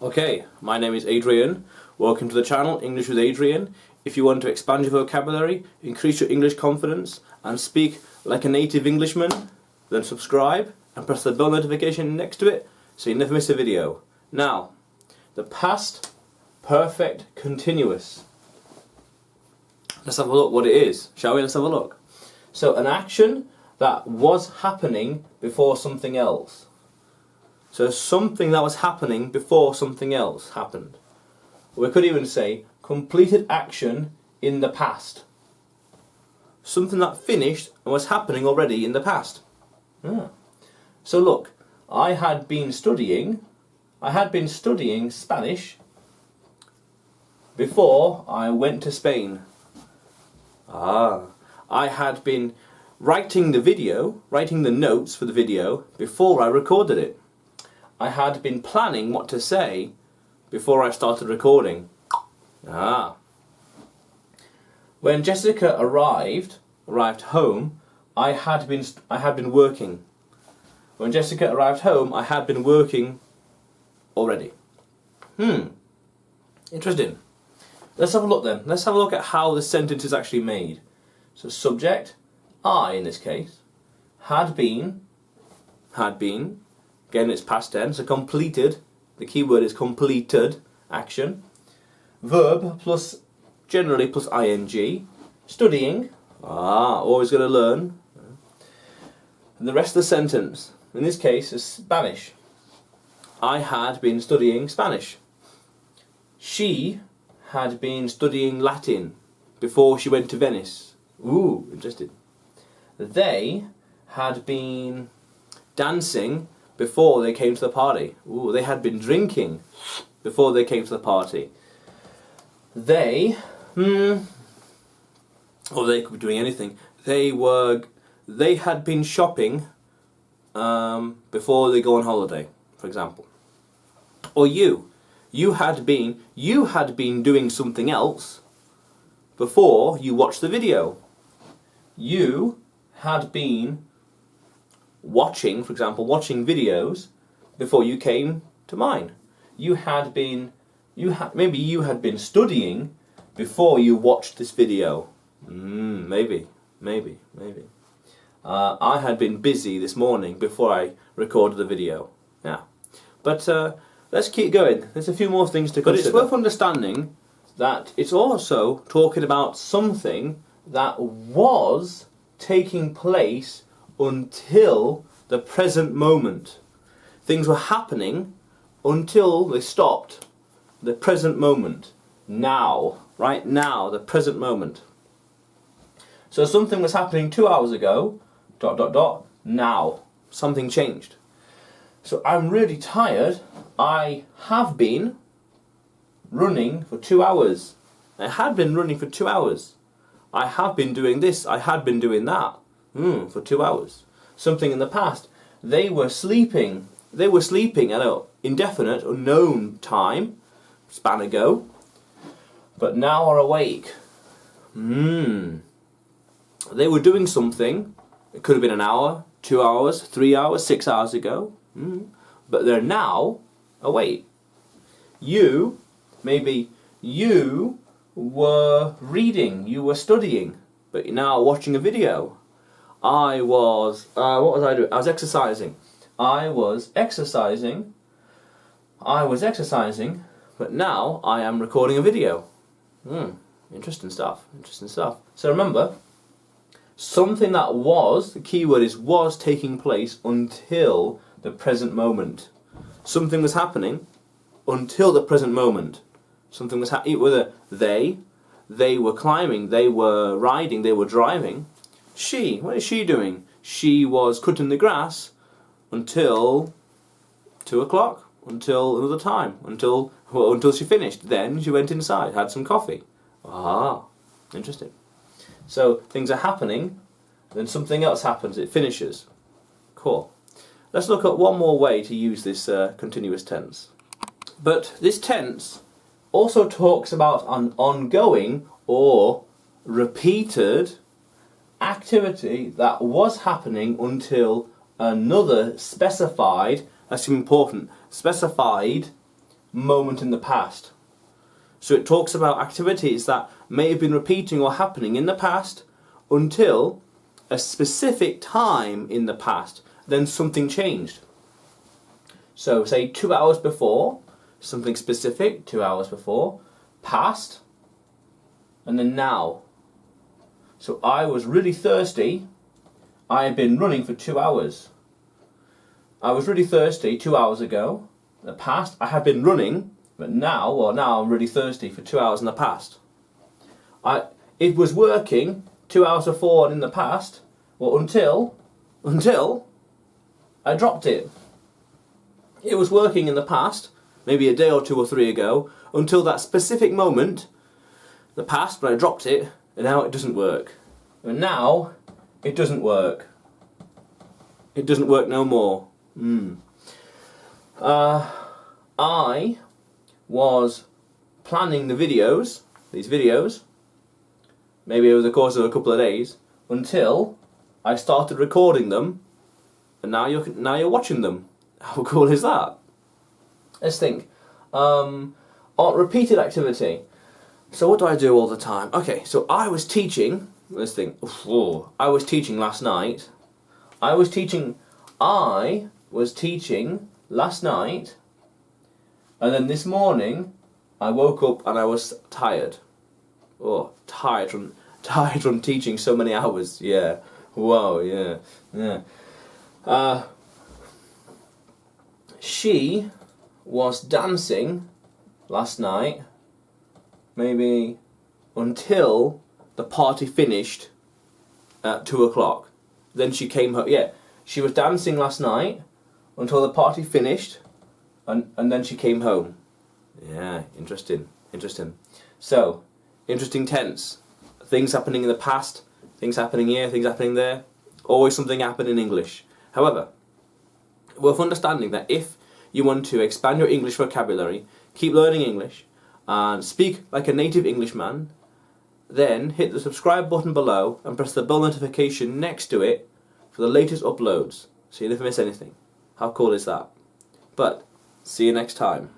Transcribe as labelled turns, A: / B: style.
A: Okay, my name is Adrian. Welcome to the channel, English with Adrian. If you want to expand your vocabulary, increase your English confidence, and speak like a native Englishman, then subscribe and press the bell notification next to it so you never miss a video. Now, the past perfect continuous. Let's have a look what it is, shall we? Let's have a look. So, an action that was happening before something else. So something that was happening before something else happened. We could even say completed action in the past. Something that finished and was happening already in the past. So look, I had been studying Spanish before I went to Spain. I had been writing the notes for the video before I recorded it. I had been planning what to say before I started recording. When Jessica arrived home, I had been working. When Jessica arrived home, I had been working already. Interesting. Let's have a look then. Let's have a look at how the sentence is actually made. So subject, I in this case, had been. Again, it's past tense, so completed. The key word is completed action. Verb plus, generally plus ing. Studying. Always going to learn. And the rest of the sentence, in this case, is Spanish. I had been studying Spanish. She had been studying Latin before she went to Venice. Ooh, interesting. They had been dancing before they came to the party. Ooh, they had been drinking before they came to the party. They, or they could be doing anything. They had been shopping before they go on holiday, for example. Or you had been doing something else before you watched the video. You had been watching, for example, watching videos before you came to mine. Maybe you had been studying before you watched this video. Maybe. I had been busy this morning before I recorded the video. Yeah, but let's keep going. There's a few more things to consider. But it's worth understanding that it's also talking about something that was taking place until the present moment. Things were happening until they stopped. The present moment. Now. Right now. The present moment. So something was happening 2 hours ago. ... Now. Something changed. So I'm really tired. I have been running for 2 hours. I had been running for 2 hours. I have been doing this. I had been doing that. For 2 hours. Something in the past. They were sleeping. They were sleeping at an indefinite, unknown time, span ago, but now are awake. They were doing something. It could have been an hour, 2 hours, 3 hours, 6 hours ago. But they're now awake. Maybe you were reading, you were studying, but you're now watching a video. What was I doing? I was exercising. I was exercising, but now I am recording a video. Interesting stuff. So remember, something that was, the key word is was, taking place until the present moment. Something was happening until the present moment. Something was happening, whether they were climbing, they were riding, they were driving. What is she doing? She was cutting the grass until 2 o'clock, until another time, until she finished. Then she went inside, had some coffee. Interesting. So things are happening, then something else happens, it finishes. Cool. Let's look at one more way to use this continuous tense. But this tense also talks about an ongoing or repeated activity that was happening until another specified, that's important, specified moment in the past. So it talks about activities that may have been repeating or happening in the past until a specific time in the past, then something changed. So say 2 hours before, something specific, 2 hours before, past, and then now. So I was really thirsty. I had been running for 2 hours. I was really thirsty 2 hours ago. In the past, I had been running, but now I'm really thirsty for 2 hours in the past. It was working 2 hours before and in the past, well, until I dropped it. It was working in the past, maybe a day or 2 or 3 ago, until that specific moment, the past, when I dropped it, and now it doesn't work. And now, it doesn't work. It doesn't work no more. I was planning the videos, these videos, maybe over the course of a couple of days, until I started recording them, and now you're watching them. How cool is that? Let's think. Repeated activity. So what do I do all the time? Okay, so I was teaching. Let's think. I was teaching last night. I was teaching last night, and then this morning I woke up and I was tired. Tired from teaching so many hours. Yeah. Wow. Yeah. She was dancing last night, maybe until the party finished at 2 o'clock. Then she came home. Yeah, she was dancing last night until the party finished, and then she came home. Yeah, interesting. So, interesting tense. Things happening in the past, things happening here, things happening there. Always something happened in English. However, worth understanding that if you want to expand your English vocabulary, keep learning English, and speak like a native Englishman, then hit the subscribe button below and press the bell notification next to it for the latest uploads, so you never miss anything. How cool is that? But, see you next time.